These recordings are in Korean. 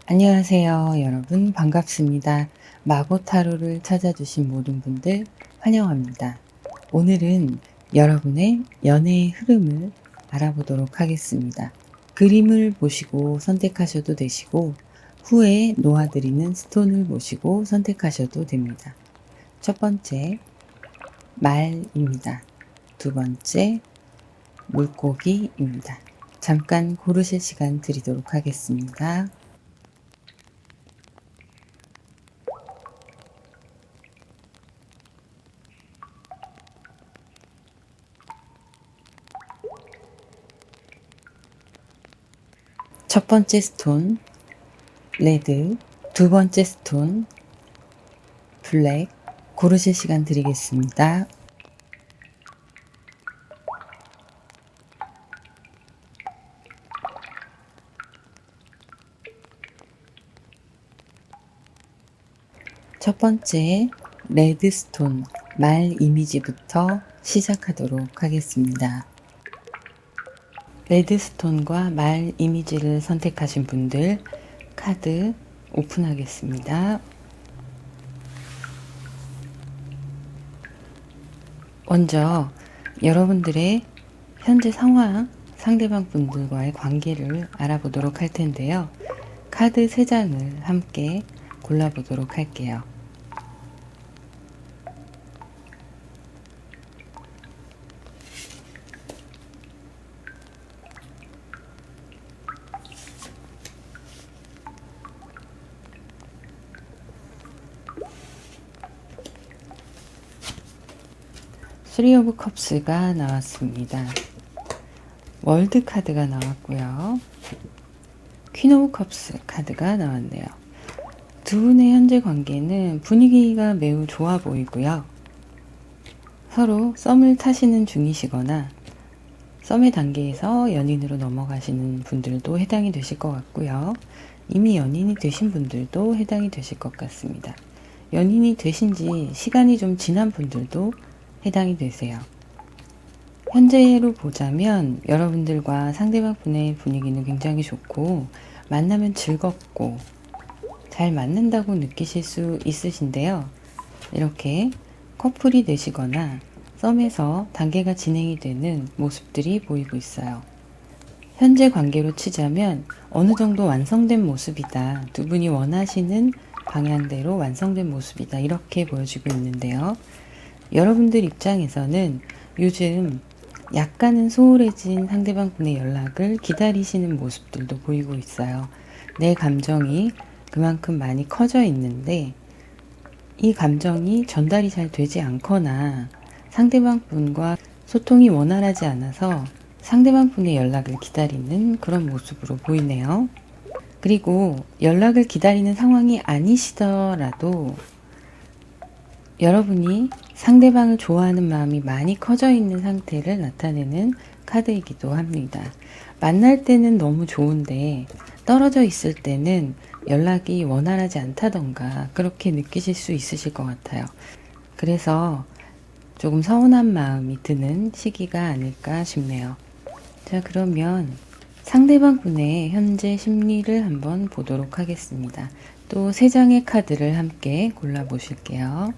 안녕하세요, 여러분. 반갑습니다. 마고 타로를 찾아주신 모든 분들 환영합니다. 오늘은 여러분의 연애의 흐름을 알아보도록 하겠습니다. 그림을 보시고 선택하셔도 되시고, 후에 놓아드리는 스톤을 보시고 선택하셔도 됩니다. 첫 번째, 말입니다. 두 번째, 물고기입니다. 잠깐 고르실 시간 드리도록 하겠습니다. 첫 번째 스톤, 레드, 두 번째 스톤, 블랙, 고르실 시간 드리겠습니다. 첫 번째, 레드 스톤, 말 이미지부터 시작하도록 하겠습니다. 레드 스톤과 말 이미지를 선택하신 분들 카드 오픈하겠습니다. 먼저 여러분들의 현재 상황, 상대방 분들과의 관계를 알아보도록 할 텐데요. 카드 3장을 함께 골라보도록 할게요. 쓰리 오브 컵스가 나왔습니다. 월드 카드가 나왔고요. 퀸 오브 컵스 카드가 나왔네요. 두 분의 현재 관계는 분위기가 매우 좋아 보이고요. 서로 썸을 타시는 중이시거나 썸의 단계에서 연인으로 넘어가시는 분들도 해당이 되실 것 같고요. 이미 연인이 되신 분들도 해당이 되실 것 같습니다. 연인이 되신 지 시간이 좀 지난 분들도 해당이 되세요. 현재로 보자면 여러분들과 상대방 분의 분위기는 굉장히 좋고 만나면 즐겁고 잘 맞는다고 느끼실 수 있으신데요. 이렇게 커플이 되시거나 썸에서 단계가 진행이 되는 모습들이 보이고 있어요. 현재 관계로 치자면 어느 정도 완성된 모습이다. 두 분이 원하시는 방향대로 완성된 모습이다. 이렇게 보여지고 있는데요. 여러분들 입장에서는 요즘 약간은 소홀해진 상대방 분의 연락을 기다리시는 모습들도 보이고 있어요. 내 감정이 그만큼 많이 커져 있는데 이 감정이 전달이 잘 되지 않거나 상대방 분과 소통이 원활하지 않아서 상대방 분의 연락을 기다리는 그런 모습으로 보이네요. 그리고 연락을 기다리는 상황이 아니시더라도 여러분이 상대방을 좋아하는 마음이 많이 커져 있는 상태를 나타내는 카드이기도 합니다. 만날 때는 너무 좋은데 떨어져 있을 때는 연락이 원활하지 않다던가 그렇게 느끼실 수 있으실 것 같아요. 그래서 조금 서운한 마음이 드는 시기가 아닐까 싶네요. 자, 그러면 상대방 분의 현재 심리를 한번 보도록 하겠습니다. 또 3장의 카드를 함께 골라보실게요.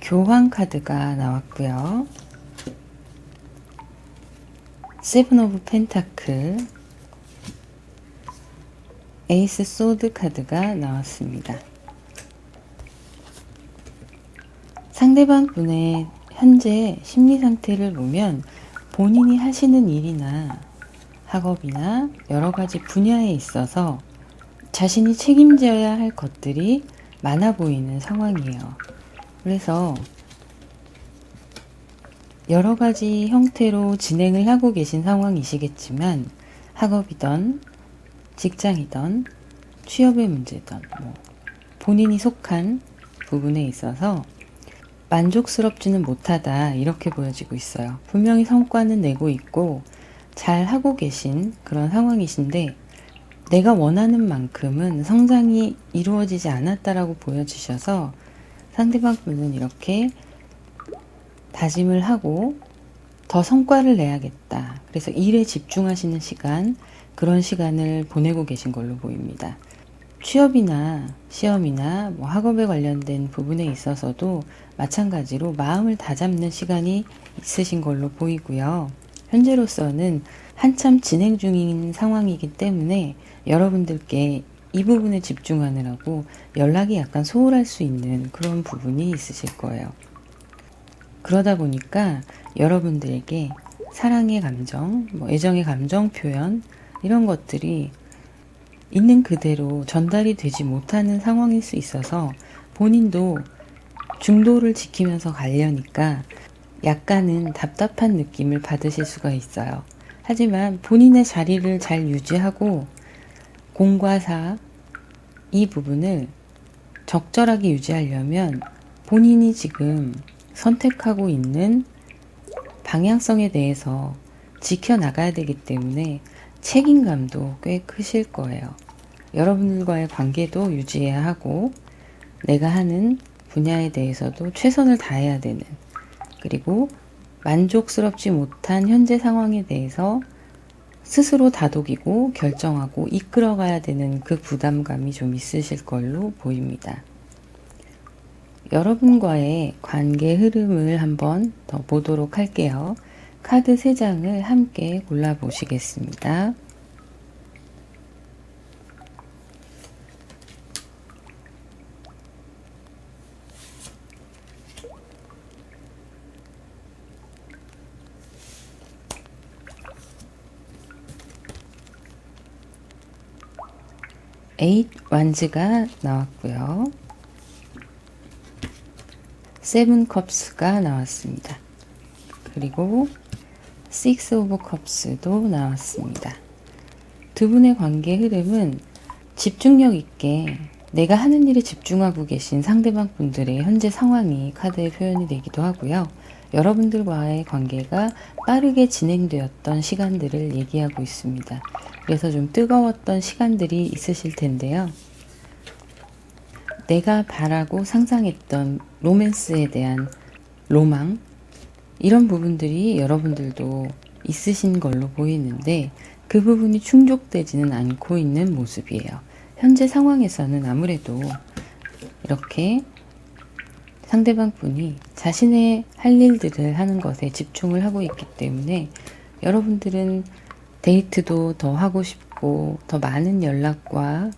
교황 카드가 나왔고요. 세븐 오브 펜타클, 에이스 소드 카드가 나왔습니다. 상대방 분의 현재 심리 상태를 보면 본인이 하시는 일이나 학업이나 여러 가지 분야에 있어서 자신이 책임져야 할 것들이 많아 보이는 상황이에요. 그래서 여러 가지 형태로 진행을 하고 계신 상황이시겠지만 학업이든 직장이든 취업의 문제든 본인이 속한 부분에 있어서 만족스럽지는 못하다 이렇게 보여지고 있어요. 분명히 성과는 내고 있고 잘 하고 계신 그런 상황이신데 내가 원하는 만큼은 성장이 이루어지지 않았다라고 보여지셔서 상대방 분은 이렇게 다짐을 하고 더 성과를 내야겠다. 그래서 일에 집중하시는 시간, 그런 시간을 보내고 계신 걸로 보입니다. 취업이나 시험이나 학업에 관련된 부분에 있어서도 마찬가지로 마음을 다잡는 시간이 있으신 걸로 보이고요. 현재로서는 한참 진행 중인 상황이기 때문에 여러분들께 이 부분에 집중하느라고 연락이 약간 소홀할 수 있는 그런 부분이 있으실 거예요. 그러다 보니까 여러분들에게 사랑의 감정, 애정의 감정 표현 이런 것들이 있는 그대로 전달이 되지 못하는 상황일 수 있어서 본인도 중도를 지키면서 가려니까 약간은 답답한 느낌을 받으실 수가 있어요. 하지만 본인의 자리를 잘 유지하고 공과 사 이 부분을 적절하게 유지하려면 본인이 지금 선택하고 있는 방향성에 대해서 지켜나가야 되기 때문에 책임감도 꽤 크실 거예요. 여러분들과의 관계도 유지해야 하고 내가 하는 분야에 대해서도 최선을 다해야 되는, 그리고 만족스럽지 못한 현재 상황에 대해서 스스로 다독이고 결정하고 이끌어가야 되는 그 부담감이 좀 있으실 걸로 보입니다. 여러분과의 관계 흐름을 한번 더 보도록 할게요. 카드 3장을 함께 골라보시겠습니다. 에잇 완즈가 나왔고요. 세븐 컵스가 나왔습니다. 그리고 식스 오브 컵스도 나왔습니다. 두 분의 관계 흐름은 집중력 있게 내가 하는 일에 집중하고 계신 상대방 분들의 현재 상황이 카드에 표현이 되기도 하고요. 여러분들과의 관계가 빠르게 진행되었던 시간들을 얘기하고 있습니다. 그래서 좀 뜨거웠던 시간들이 있으실 텐데요. 내가 바라고 상상했던 로맨스에 대한 로망, 이런 부분들이 여러분들도 있으신 걸로 보이는데 그 부분이 충족되지는 않고 있는 모습이에요. 현재 상황에서는 아무래도 이렇게 상대방 분이 자신의 할 일들을 하는 것에 집중을 하고 있기 때문에 여러분들은 데이트도 더 하고 싶고 더 많은 연락과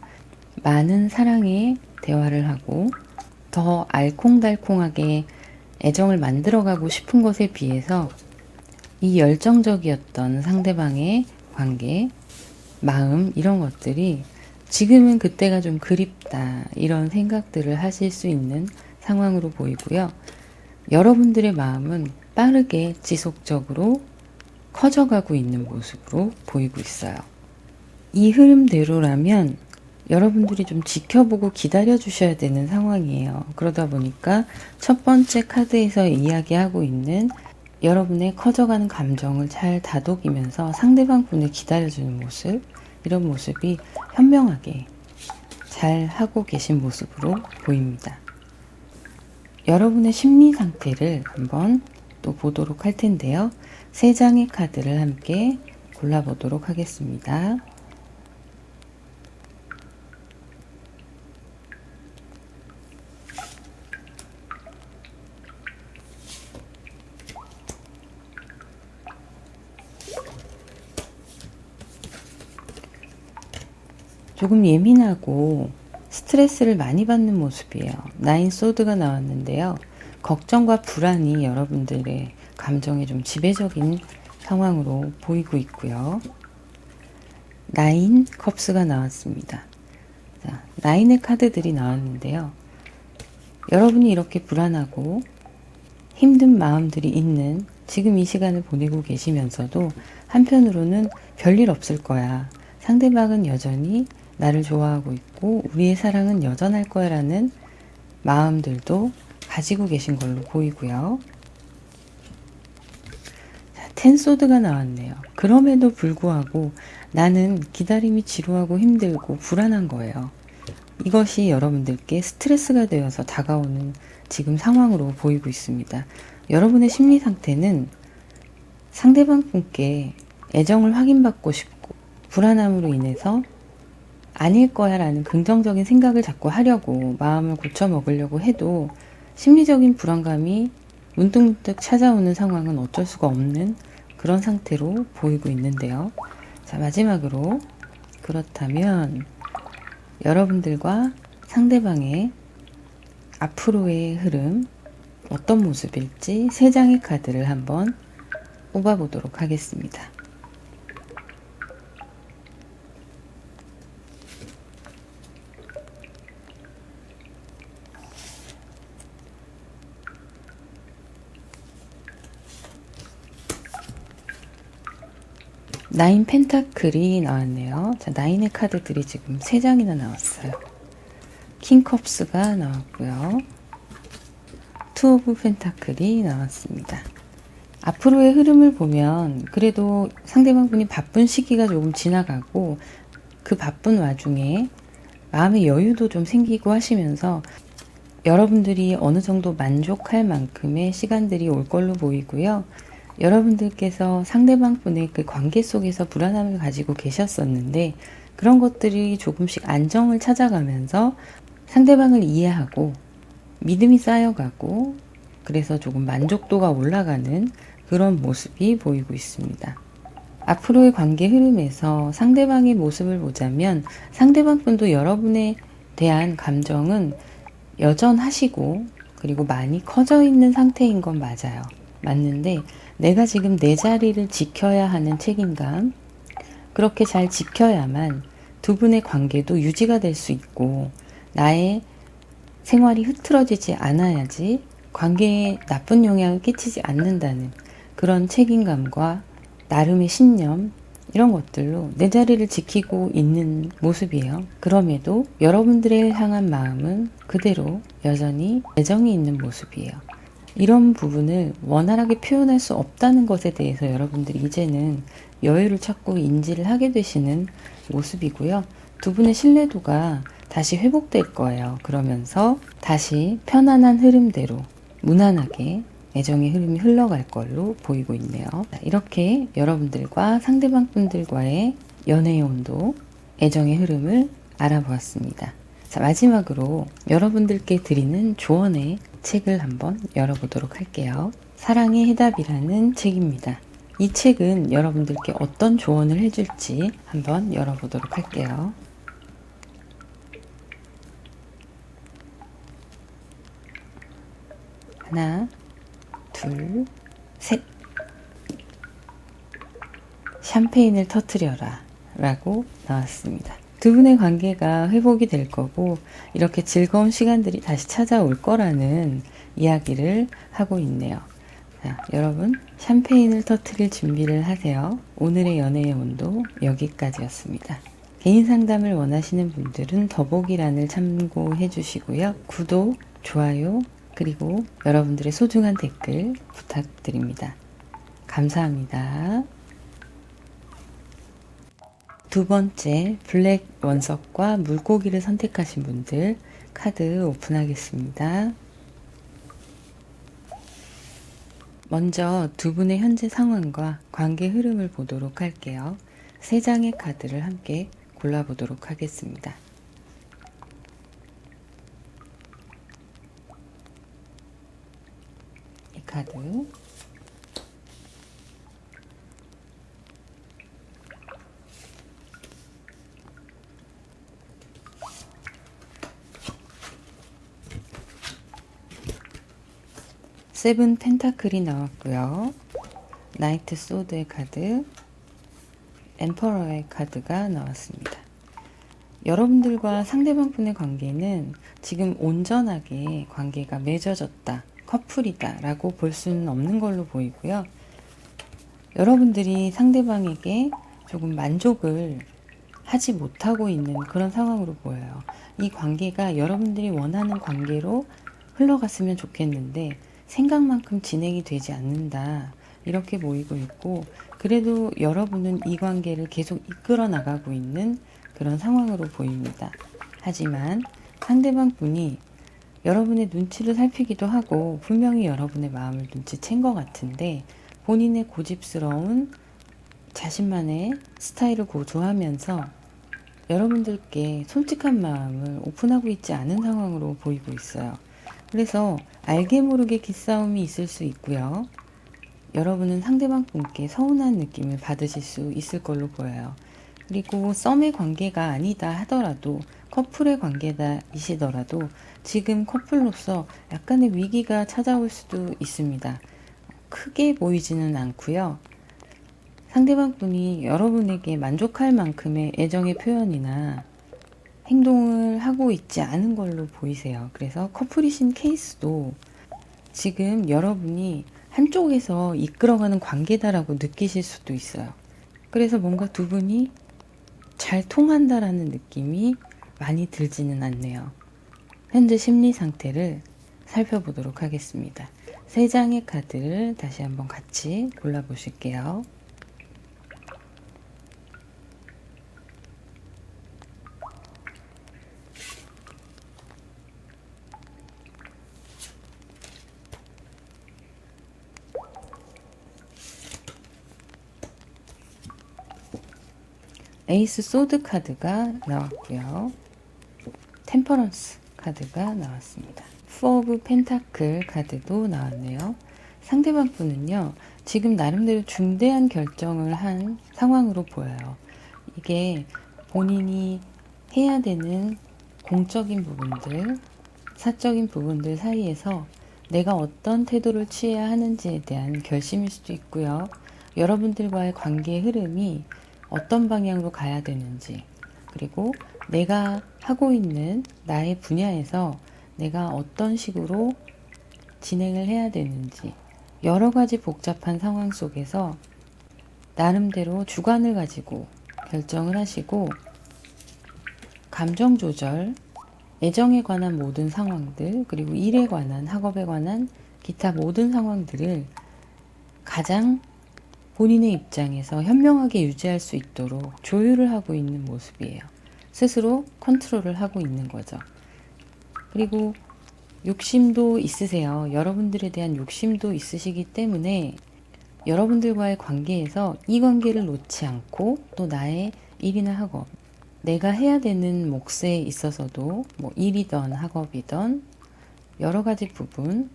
많은 사랑의 대화를 하고 더 알콩달콩하게 애정을 만들어가고 싶은 것에 비해서 이 열정적이었던 상대방의 관계, 마음 이런 것들이 지금은 그때가 좀 그립다 이런 생각들을 하실 수 있는 상황으로 보이고요. 여러분들의 마음은 빠르게 지속적으로 커져가고 있는 모습으로 보이고 있어요. 이 흐름대로라면 여러분들이 좀 지켜보고 기다려 주셔야 되는 상황이에요. 그러다 보니까 첫 번째 카드에서 이야기하고 있는 여러분의 커져가는 감정을 잘 다독이면서 상대방 분을 기다려주는 모습, 이런 모습이 현명하게 잘 하고 계신 모습으로 보입니다. 여러분의 심리 상태를 한번 또 보도록 할 텐데요. 3장의 카드를 함께 골라보도록 하겠습니다. 조금 예민하고 스트레스를 많이 받는 모습이에요. 9 소드가 나왔는데요. 걱정과 불안이 여러분들의 감정에 좀 지배적인 상황으로 보이고 있고요. 9 컵스가 나왔습니다. 자, 9의 카드들이 나왔는데요. 여러분이 이렇게 불안하고 힘든 마음들이 있는 지금 이 시간을 보내고 계시면서도 한편으로는 별일 없을 거야. 상대방은 여전히 나를 좋아하고 있고 우리의 사랑은 여전할 거야 라는 마음들도 가지고 계신 걸로 보이고요. 텐소드가 나왔네요. 그럼에도 불구하고 나는 기다림이 지루하고 힘들고 불안한 거예요. 이것이 여러분들께 스트레스가 되어서 다가오는 지금 상황으로 보이고 있습니다. 여러분의 심리 상태는 상대방 분께 애정을 확인받고 싶고 불안함으로 인해서 아닐 거야 라는 긍정적인 생각을 자꾸 하려고 마음을 고쳐먹으려고 해도 심리적인 불안감이 문득문득 찾아오는 상황은 어쩔 수가 없는 그런 상태로 보이고 있는데요. 자, 마지막으로 그렇다면 여러분들과 상대방의 앞으로의 흐름 어떤 모습일지 3장의 카드를 한번 뽑아보도록 하겠습니다. 나인 펜타클이 나왔네요. 자, 나인의 카드들이 지금 3장이나 나왔어요. 킹컵스가 나왔고요. 투 오브 펜타클이 나왔습니다. 앞으로의 흐름을 보면 그래도 상대방 분이 바쁜 시기가 조금 지나가고 그 바쁜 와중에 마음의 여유도 좀 생기고 하시면서 여러분들이 어느 정도 만족할 만큼의 시간들이 올 걸로 보이고요. 여러분들께서 상대방 분의 그 관계 속에서 불안함을 가지고 계셨었는데 그런 것들이 조금씩 안정을 찾아가면서 상대방을 이해하고 믿음이 쌓여가고 그래서 조금 만족도가 올라가는 그런 모습이 보이고 있습니다. 앞으로의 관계 흐름에서 상대방의 모습을 보자면 상대방 분도 여러분에 대한 감정은 여전하시고 그리고 많이 커져 있는 상태인 건 맞아요. 맞는데 내가 지금 내 자리를 지켜야 하는 책임감, 그렇게 잘 지켜야만 두 분의 관계도 유지가 될 수 있고 나의 생활이 흐트러지지 않아야지 관계에 나쁜 영향을 끼치지 않는다는 그런 책임감과 나름의 신념 이런 것들로 내 자리를 지키고 있는 모습이에요. 그럼에도 여러분들을 향한 마음은 그대로 여전히 애정이 있는 모습이에요. 이런 부분을 원활하게 표현할 수 없다는 것에 대해서 여러분들이 이제는 여유를 찾고 인지를 하게 되시는 모습이고요. 두 분의 신뢰도가 다시 회복될 거예요. 그러면서 다시 편안한 흐름대로 무난하게 애정의 흐름이 흘러갈 걸로 보이고 있네요. 이렇게 여러분들과 상대방 분들과의 연애의 온도, 애정의 흐름을 알아보았습니다. 자, 마지막으로 여러분들께 드리는 조언의 책을 한번 열어보도록 할게요. 사랑의 해답이라는 책입니다. 이 책은 여러분들께 어떤 조언을 해줄지 한번 열어보도록 할게요. 하나, 둘, 셋. 샴페인을 터뜨려라 라고 나왔습니다. 두 분의 관계가 회복이 될 거고 이렇게 즐거운 시간들이 다시 찾아올 거라는 이야기를 하고 있네요. 자, 여러분 샴페인을 터뜨릴 준비를 하세요. 오늘의 연애의 온도 여기까지였습니다. 개인 상담을 원하시는 분들은 더보기란을 참고해 주시고요. 구독, 좋아요, 그리고 여러분들의 소중한 댓글 부탁드립니다. 감사합니다. 두 번째 블랙 원석과 물고기를 선택하신 분들 카드 오픈하겠습니다. 먼저 두 분의 현재 상황과 관계 흐름을 보도록 할게요. 3장의 카드를 함께 골라보도록 하겠습니다. 이 카드, 세븐 펜타클이 나왔고요. 나이트 소드의 카드, 엠퍼러의 카드가 나왔습니다. 여러분들과 상대방 분의 관계는 지금 온전하게 관계가 맺어졌다, 커플이다 라고 볼 수는 없는 걸로 보이고요. 여러분들이 상대방에게 조금 만족을 하지 못하고 있는 그런 상황으로 보여요. 이 관계가 여러분들이 원하는 관계로 흘러갔으면 좋겠는데 생각만큼 진행이 되지 않는다 이렇게 보이고 있고, 그래도 여러분은 이 관계를 계속 이끌어 나가고 있는 그런 상황으로 보입니다. 하지만 상대방 분이 여러분의 눈치를 살피기도 하고 분명히 여러분의 마음을 눈치챈 것 같은데, 본인의 고집스러운 자신만의 스타일을 고조하면서 여러분들께 솔직한 마음을 오픈하고 있지 않은 상황으로 보이고 있어요. 그래서 알게 모르게 기싸움이 있을 수 있고요. 여러분은 상대방 분께 서운한 느낌을 받으실 수 있을 걸로 보여요. 그리고 썸의 관계가 아니다 하더라도, 커플의 관계이시더라도 지금 커플로서 약간의 위기가 찾아올 수도 있습니다. 크게 보이지는 않고요. 상대방 분이 여러분에게 만족할 만큼의 애정의 표현이나 행동을 하고 있지 않은 걸로 보이세요. 그래서 커플이신 케이스도 지금 여러분이 한쪽에서 이끌어가는 관계다라고 느끼실 수도 있어요. 그래서 뭔가 두 분이 잘 통한다라는 느낌이 많이 들지는 않네요. 현재 심리 상태를 살펴보도록 하겠습니다. 세 장의 카드를 다시 한번 같이 골라보실게요. 에이스 소드 카드가 나왔고요. 템퍼런스 카드가 나왔습니다. 포 오브 펜타클 카드도 나왔네요. 상대방 분은요, 지금 나름대로 중대한 결정을 한 상황으로 보여요. 이게 본인이 해야 되는 공적인 부분들, 사적인 부분들 사이에서 내가 어떤 태도를 취해야 하는지에 대한 결심일 수도 있고요. 여러분들과의 관계의 흐름이 어떤 방향으로 가야 되는지, 그리고 내가 하고 있는 나의 분야에서 내가 어떤 식으로 진행을 해야 되는지, 여러 가지 복잡한 상황 속에서 나름대로 주관을 가지고 결정을 하시고, 감정 조절, 애정에 관한 모든 상황들, 그리고 일에 관한, 학업에 관한 기타 모든 상황들을 가장 본인의 입장에서 현명하게 유지할 수 있도록 조율을 하고 있는 모습이에요. 스스로 컨트롤을 하고 있는 거죠. 그리고 욕심도 있으세요. 여러분들에 대한 욕심도 있으시기 때문에 여러분들과의 관계에서 이 관계를 놓지 않고, 또 나의 일이나 학업, 내가 해야 되는 몫에 있어서도 뭐 일이든 학업이든 여러 가지 부분,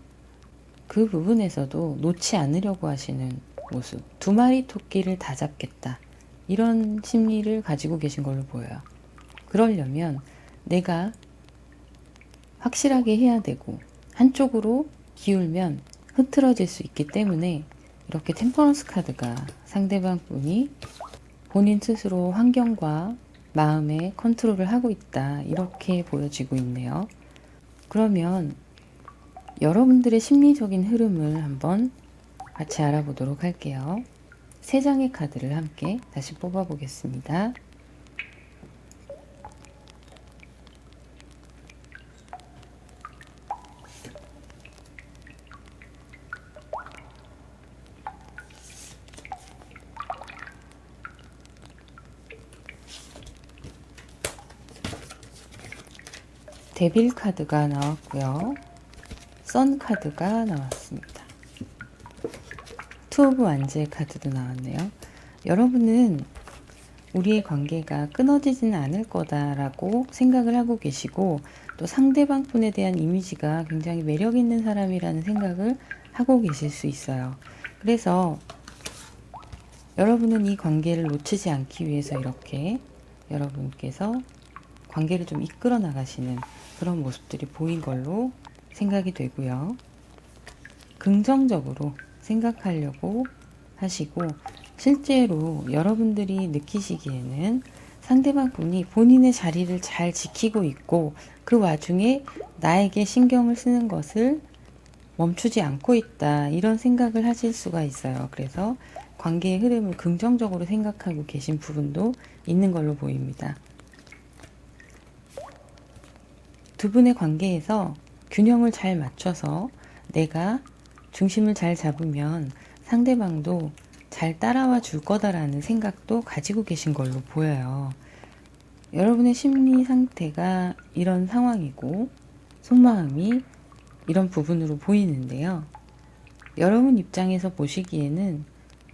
그 부분에서도 놓지 않으려고 하시는 모습. 두 마리 토끼를 다 잡겠다, 이런 심리를 가지고 계신 걸로 보여요. 그러려면 내가 확실하게 해야 되고, 한쪽으로 기울면 흐트러질 수 있기 때문에 이렇게 템퍼런스 카드가 상대방 분이 본인 스스로 환경과 마음의 컨트롤을 하고 있다, 이렇게 보여지고 있네요. 그러면 여러분들의 심리적인 흐름을 한번 같이 알아보도록 할게요. 세 장의 카드를 함께 다시 뽑아보겠습니다. 데빌 카드가 나왔고요. 선 카드가 나왔습니다. 투 오브 완즈의 카드도 나왔네요. 여러분은 우리의 관계가 끊어지지는 않을 거다라고 생각을 하고 계시고, 또 상대방 분에 대한 이미지가 굉장히 매력 있는 사람이라는 생각을 하고 계실 수 있어요. 그래서 여러분은 이 관계를 놓치지 않기 위해서 이렇게 여러분께서 관계를 좀 이끌어 나가시는 그런 모습들이 보인 걸로 생각이 되고요. 긍정적으로 생각하려고 하시고, 실제로 여러분들이 느끼시기에는 상대방 분이 본인의 자리를 잘 지키고 있고, 그 와중에 나에게 신경을 쓰는 것을 멈추지 않고 있다, 이런 생각을 하실 수가 있어요. 그래서 관계의 흐름을 긍정적으로 생각하고 계신 부분도 있는 걸로 보입니다. 두 분의 관계에서 균형을 잘 맞춰서 내가 중심을 잘 잡으면 상대방도 잘 따라와 줄 거다라는 생각도 가지고 계신 걸로 보여요. 여러분의 심리 상태가 이런 상황이고 속마음이 이런 부분으로 보이는데요. 여러분 입장에서 보시기에는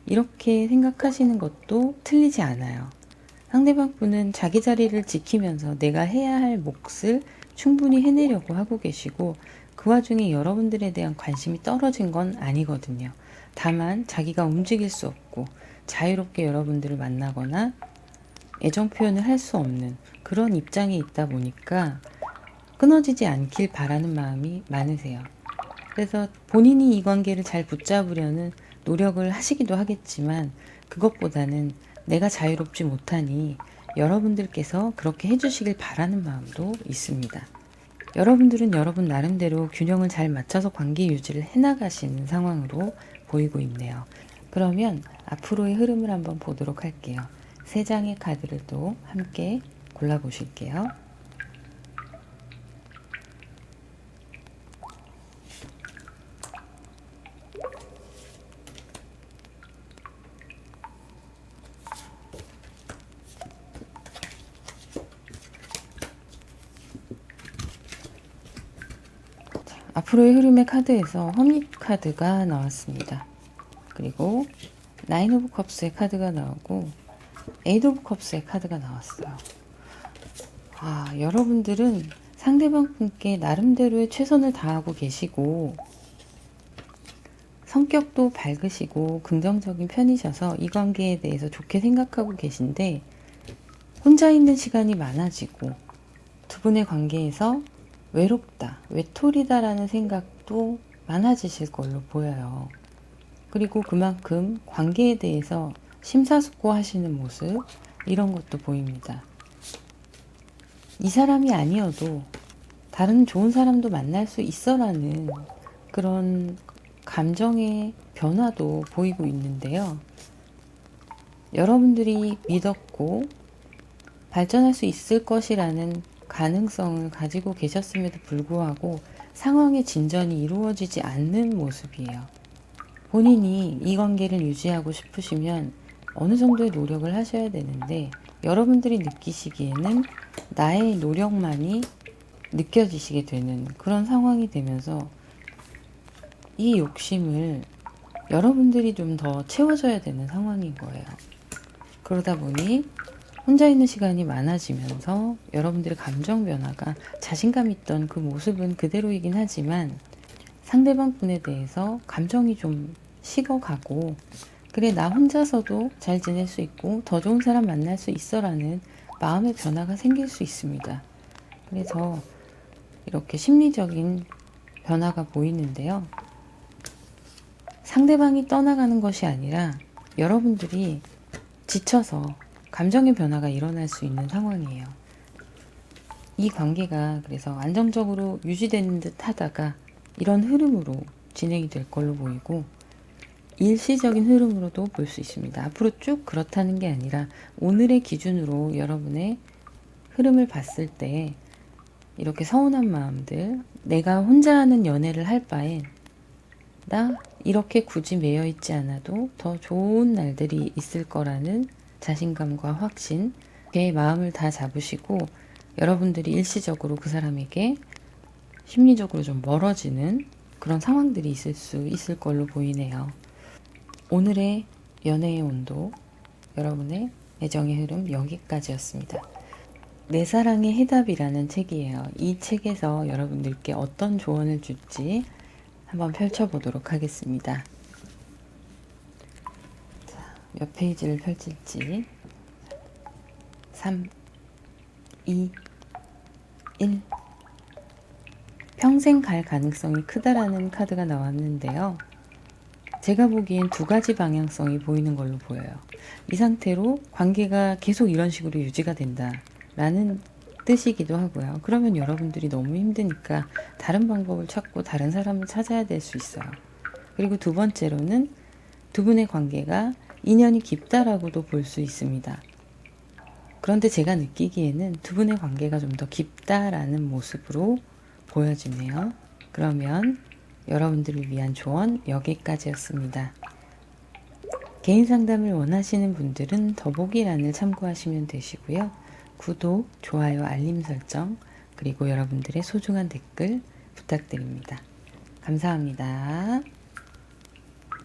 이렇게 생각하시는 것도 틀리지 않아요. 상대방 분은 자기 자리를 지키면서 내가 해야 할 몫을 충분히 해내려고 하고 계시고 그 와중에 여러분들에 대한 관심이 떨어진 건 아니거든요. 다만 자기가 움직일 수 없고 자유롭게 여러분들을 만나거나 애정 표현을 할 수 없는 그런 입장에 있다 보니까 끊어지지 않길 바라는 마음이 많으세요. 그래서 본인이 이 관계를 잘 붙잡으려는 노력을 하시기도 하겠지만 그것보다는 내가 자유롭지 못하니 여러분들께서 그렇게 해주시길 바라는 마음도 있습니다. 여러분들은 여러분 나름대로 균형을 잘 맞춰서 관계 유지를 해나가시는 상황으로 보이고 있네요. 그러면 앞으로의 흐름을 한번 보도록 할게요. 3장의 카드를 또 함께 골라보실게요. 앞으로의 흐름의 카드에서 험릿 카드가 나왔습니다. 그리고 나인 오브 컵스의 카드가 나오고 에이드 오브 컵스의 카드가 나왔어요. 여러분들은 상대방 분께 나름대로의 최선을 다하고 계시고 성격도 밝으시고 긍정적인 편이셔서 이 관계에 대해서 좋게 생각하고 계신데 혼자 있는 시간이 많아지고 두 분의 관계에서 외롭다, 외톨이다라는 생각도 많아지실 걸로 보여요. 그리고 그만큼 관계에 대해서 심사숙고하시는 모습 이런 것도 보입니다. 이 사람이 아니어도 다른 좋은 사람도 만날 수 있어라는 그런 감정의 변화도 보이고 있는데요. 여러분들이 믿었고 발전할 수 있을 것이라는 가능성을 가지고 계셨음에도 불구하고 상황의 진전이 이루어지지 않는 모습이에요. 본인이 이 관계를 유지하고 싶으시면 어느 정도의 노력을 하셔야 되는데 여러분들이 느끼시기에는 나의 노력만이 느껴지시게 되는 그런 상황이 되면서 이 욕심을 여러분들이 좀 더 채워줘야 되는 상황인 거예요. 그러다 보니 혼자 있는 시간이 많아지면서 여러분들의 감정 변화가 자신감 있던 그 모습은 그대로이긴 하지만 상대방 분에 대해서 감정이 좀 식어가고 그래 나 혼자서도 잘 지낼 수 있고 더 좋은 사람 만날 수 있어라는 마음의 변화가 생길 수 있습니다. 그래서 이렇게 심리적인 변화가 보이는데요. 상대방이 떠나가는 것이 아니라 여러분들이 지쳐서 감정의 변화가 일어날 수 있는 상황이에요. 이 관계가 그래서 안정적으로 유지되는 듯 하다가 이런 흐름으로 진행이 될 걸로 보이고 일시적인 흐름으로도 볼 수 있습니다. 앞으로 쭉 그렇다는 게 아니라 오늘의 기준으로 여러분의 흐름을 봤을 때 이렇게 서운한 마음들, 내가 혼자 하는 연애를 할 바엔 나 이렇게 굳이 매여 있지 않아도 더 좋은 날들이 있을 거라는 자신감과 확신, 의 마음을 다 잡으시고 여러분들이 일시적으로 그 사람에게 심리적으로 좀 멀어지는 그런 상황들이 있을 수 있을 걸로 보이네요. 오늘의 연애의 온도, 여러분의 애정의 흐름 여기까지였습니다. 내 사랑의 해답이라는 책이에요. 이 책에서 여러분들께 어떤 조언을 줄지 한번 펼쳐보도록 하겠습니다. 자, 몇 페이지를 펼칠지 3, 2, 1 평생 갈 가능성이 크다라는 카드가 나왔는데요. 제가 보기엔 두 가지 방향성이 보이는 걸로 보여요. 이 상태로 관계가 계속 이런 식으로 유지가 된다라는 뜻이기도 하고요. 그러면 여러분들이 너무 힘드니까 다른 방법을 찾고 다른 사람을 찾아야 될 수 있어요. 그리고 두 번째로는 두 분의 관계가 인연이 깊다라고도 볼 수 있습니다. 그런데 제가 느끼기에는 두 분의 관계가 좀 더 깊다라는 모습으로 보여지네요. 그러면 여러분들을 위한 조언 여기까지였습니다. 개인 상담을 원하시는 분들은 더보기란을 참고하시면 되시고요. 구독, 좋아요, 알림 설정, 그리고 여러분들의 소중한 댓글 부탁드립니다. 감사합니다.